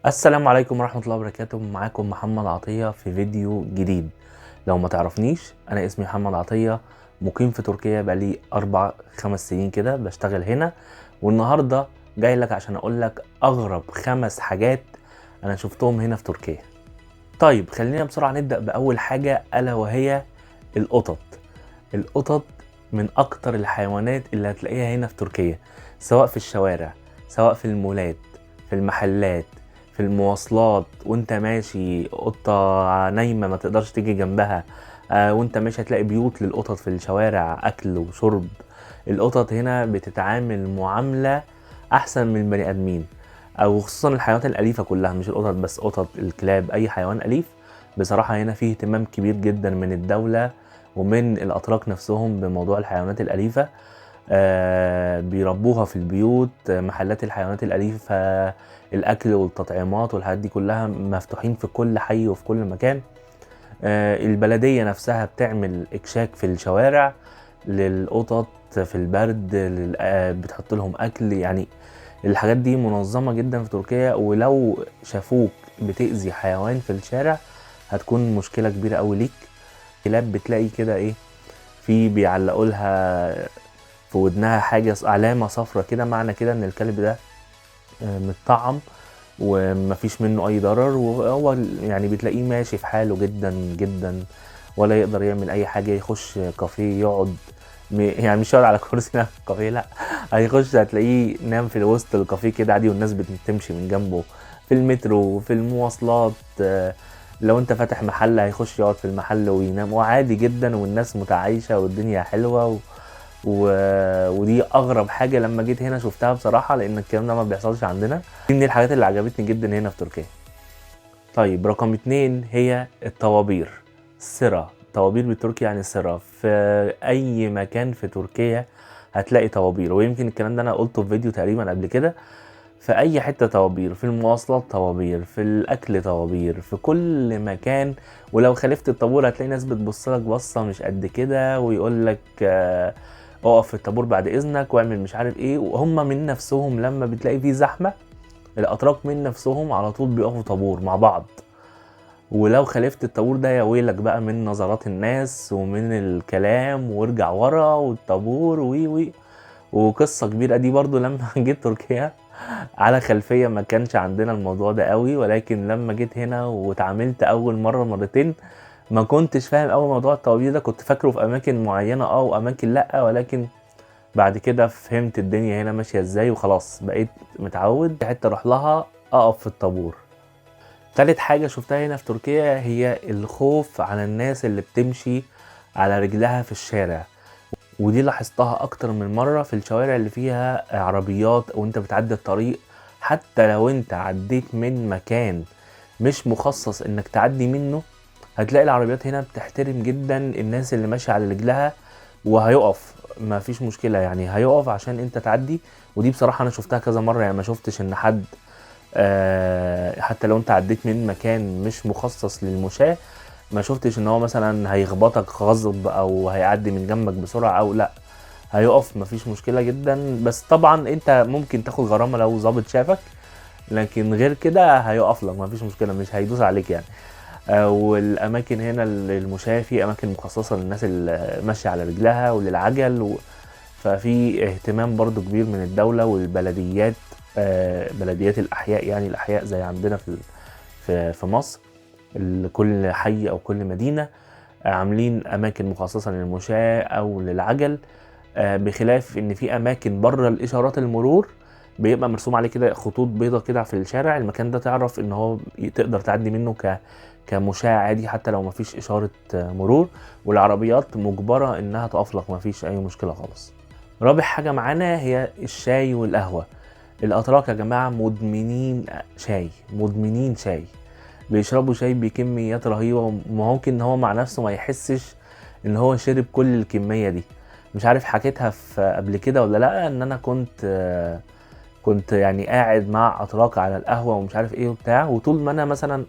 السلام عليكم ورحمة الله وبركاته. معاكم محمد عطية في فيديو جديد. لو ما تعرفنيش، أنا اسمي محمد عطية، مقيم في تركيا بقالي 4-5 سنين كده بشتغل هنا. والنهاردة جاي لك عشان أقول لك أغرب 5 حاجات أنا شفتهم هنا في تركيا. طيب خلينا بسرعة نبدأ بأول حاجة، ألا وهي القطط. القطط من أكتر الحيوانات اللي هتلاقيها هنا في تركيا، سواء في الشوارع، سواء في المولات، في المحلات، في المواصلات. وانت ماشي قطة نايمة ما تقدرش تيجي جنبها. وانت ماشي هتلاقي بيوت للقطط في الشوارع، أكل وشرب. القطط هنا بتتعامل معاملة أحسن من البني آدمين، أو خصوصا الحيوانات الأليفة كلها، مش القطط بس، قطط، الكلاب، أي حيوان أليف. بصراحة هنا فيه اهتمام كبير جدا من الدولة ومن الأتراك نفسهم بموضوع الحيوانات الأليفة. بيربوها في البيوت. محلات الحيوانات الأليفة، الأكل والتطعيمات والحاجات دي كلها مفتوحين في كل حي وفي كل مكان. البلدية نفسها بتعمل إكشاك في الشوارع للقطط في البرد، بتحط لهم أكل. يعني الحاجات دي منظمة جدا في تركيا، ولو شافوك بتأذي حيوان في الشارع هتكون مشكلة كبيرة أوي ليك. كلاب بتلاقي كده ايه، في بيعلقوا لها في ودنها حاجة علامة صفرة كده، معنى كده ان الكلب ده متطعم ومفيش منه اي ضرر، وهو يعني بتلاقيه ماشي في حاله جدا جدا، ولا يقدر يعمل اي حاجة. يخش كافيه يقعد، يعني مش يقعد على كرسي في الكافيه، لا، هيخش هتلاقيه نام في وسط الكافيه كده عادي، والناس بتمشي من جنبه في المترو، في المواصلات. لو انت فاتح محل هيخش يقعد في المحل وينام، وعادي جدا، والناس متعايشة والدنيا حلوة و... ودي اغرب حاجة لما جيت هنا شفتها بصراحة، لان الكلام ده ما بيحصلش عندنا. دي من الحاجات اللي عجبتني جدا هنا في تركيا. طيب رقم 2 هي الطوابير. السرة، طوابير بالتركي يعني السرة. في اي مكان في تركيا هتلاقي طوابير، ويمكن الكلام ده انا قلته في فيديو تقريبا قبل كده. في اي حتة طوابير، في المواصلات طوابير، في الاكل طوابير، في كل مكان. ولو خالفت الطابور هتلاقي ناس بتبصلك بصة مش قد كده، ويقولك اقف في الطابور بعد اذنك، واعمل مش عارف ايه. وهم من نفسهم لما بتلاقي فيه زحمة، الاتراك من نفسهم على طول بيقفوا طابور مع بعض. ولو خالفت الطابور ده يا ويلك بقى من نظرات الناس ومن الكلام، وارجع ورا والطابور وي وي. وقصة كبيرة دي برضو لما جيت تركيا. على خلفية ما كانش عندنا الموضوع ده قوي، ولكن لما جيت هنا واتعاملت اول مرة مرتين ما كنتش فاهم اول موضوع الطوابير ده. كنت فاكره في اماكن معينة واماكن لا، ولكن بعد كده فهمت الدنيا هنا ماشية ازاي، وخلاص بقيت متعود حتة اروح لها اقف في الطابور. تالت حاجة شفتها هنا في تركيا هي الخوف على الناس اللي بتمشي على رجلها في الشارع. ودي لاحظتها اكتر من مرة في الشوارع اللي فيها عربيات وانت بتعدي الطريق. حتى لو انت عديت من مكان مش مخصص انك تعدي منه، هتلاقي العربيات هنا بتحترم جدا الناس اللي ماشية على رجلها، وهيقف ما فيش مشكلة، يعني هيقف عشان انت تعدي. ودي بصراحة انا شفتها كذا مرة، يعني ما شفتش ان حد حتى لو انت عديت من مكان مش مخصص للمشاة، ما شفتش ان هو مثلا هيخبطك غصب او هيعدي من جنبك بسرعة او لا، هيقف مفيش مشكلة جدا. بس طبعا انت ممكن تاخد غرامة لو ظابط شافك، لكن غير كده هيقف لك مفيش مشكلة، مش هيدوس عليك يعني. والاماكن هنا المشاة في اماكن مخصصة للناس اللي ماشية على رجلها وللعجل ففي اهتمام برضو كبير من الدولة والبلديات. بلديات الاحياء، يعني الاحياء زي عندنا في مصر، كل حي او كل مدينة عاملين اماكن مخصصة للمشاة او للعجل. بخلاف ان في اماكن بره الاشارات المرور بيبقى مرسوم عليه كده خطوط بيضة كده في الشارع، المكان ده تعرف ان هو تقدر تعدي منه كمشاة عادي حتى لو مفيش اشارة مرور، والعربيات مجبرة انها تقف لك، مفيش اي مشكلة خالص. رابع حاجة معانا هي الشاي والقهوة. الاتراك يا جماعة مدمنين شاي، مدمنين شاي. بيشربوا شاي بكميات رهيبة، ممكن ان هو مع نفسه ما يحسش ان هو شرب كل الكمية دي. مش عارف حكيتها في قبل كده ولا لا، ان انا كنت يعني قاعد مع اتراك على القهوة ومش عارف ايه وبتاع، وطول ما انا مثلا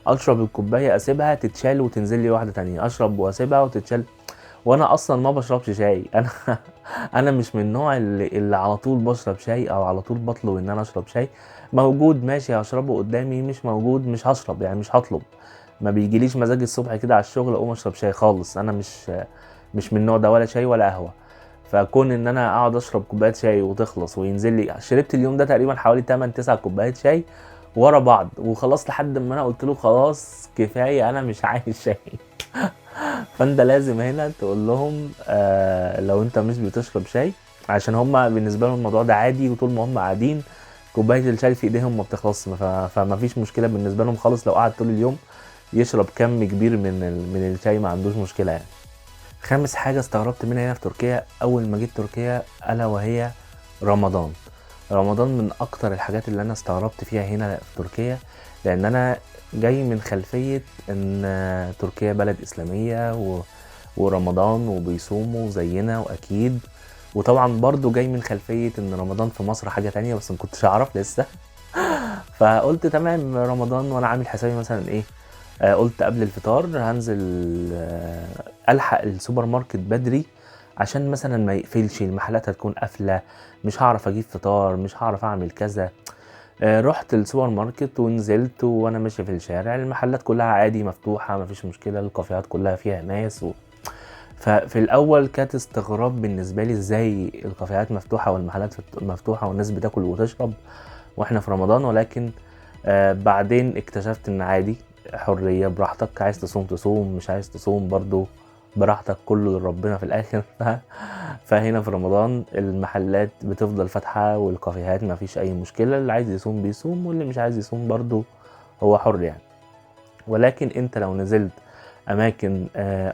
اشرب الكوباية اسيبها تتشال وتنزل لي واحدة تانية، اشرب واسيبها وتتشال. وانا اصلا ما بشربش شاي. انا انا مش من النوع اللي على طول بشرب شاي او على طول بطلب ان انا اشرب شاي. موجود ماشي هشربه قدامي، مش موجود مش هشرب، يعني مش هطلب. ما بيجيليش مزاج الصبح كده على الشغل اقوم اشرب شاي خالص، انا مش من النوع ده، ولا شاي ولا قهوه. فكون ان انا اقعد اشرب كوبايه شاي وتخلص وينزل لي، شربت اليوم ده تقريبا حوالي 8 9 كوبايات شاي ورا بعض وخلاص، لحد ما انا قلت له خلاص كفايه انا مش عايز شاي. فانت لازم هنا تقول لهم لو انت مش بتشرب شاي، عشان هم بالنسبه لهم الموضوع ده عادي، وطول ما هم قاعدين كوبايه الشاي في ايديهم ما بتخلصش، فما فيش مشكله بالنسبه لهم خالص لو قعد طول اليوم يشرب كم كبير من الشاي، ما عندوش مشكله يعني. خامس حاجه استغربت منها هنا في تركيا اول ما جيت تركيا، الا وهي رمضان. رمضان من اكتر الحاجات اللي انا استغربت فيها هنا في تركيا، لان انا جاي من خلفية ان تركيا بلد اسلامية ورمضان وبيصوموا زينا واكيد، وطبعا برضو جاي من خلفية ان رمضان في مصر حاجة تانية، بس مكنتش اعرف لسه. فقلت تمام رمضان، وانا عامل حسابي مثلا ايه، قلت قبل الفطار هنزل الحق السوبر ماركت بدري، عشان مثلا ما يقفلش، المحلات هتكون قافله، مش هعرف اجيب فطار، مش هعرف اعمل كذا. رحت السوبر ماركت ونزلت، وانا ماشي في الشارع المحلات كلها عادي مفتوحه، مفيش مشكله، الكافيهات كلها فيها ناس ففي الاول كانت استغراب بالنسبه لي، ازاي الكافيهات مفتوحه والمحلات مفتوحه والناس بتاكل وتشرب واحنا في رمضان. ولكن بعدين اكتشفت ان عادي، حرية براحتك، عايز تصوم تصوم، مش عايز تصوم برضو براحتك، كله لربنا في الاخر. فهنا في رمضان المحلات بتفضل فاتحة والكافيهات ما فيش اي مشكلة، اللي عايز يصوم بيصوم واللي مش عايز يصوم برضو هو حر يعني. ولكن انت لو نزلت اماكن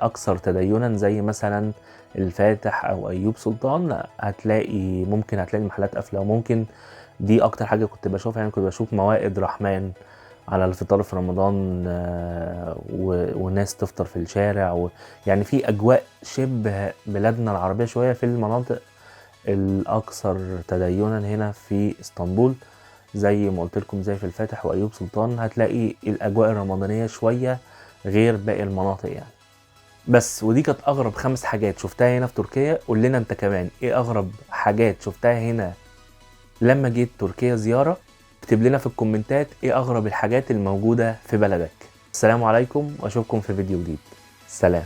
اكثر تدينا زي مثلا الفاتح او ايوب سلطان، ممكن هتلاقي المحلات قافله، وممكن دي اكتر حاجه كنت بشوفها، يعني كنت بشوف موائد رحمن على الفطار في رمضان، وناس تفطر في الشارع يعني في اجواء شبه بلادنا العربيه شويه في المناطق الاكثر تدينا هنا في اسطنبول، زي ما قلت لكم زي في الفاتح وايوب سلطان، هتلاقي الاجواء الرمضانيه شويه غير باقي المناطق يعني. بس ودي كانت اغرب 5 حاجات شفتها هنا في تركيا. قول لنا انت كمان ايه اغرب حاجات شفتها هنا لما جيت تركيا زياره. اكتب لنا في الكومنتات ايه اغرب الحاجات الموجوده في بلدك. السلام عليكم واشوفكم في فيديو جديد. سلام.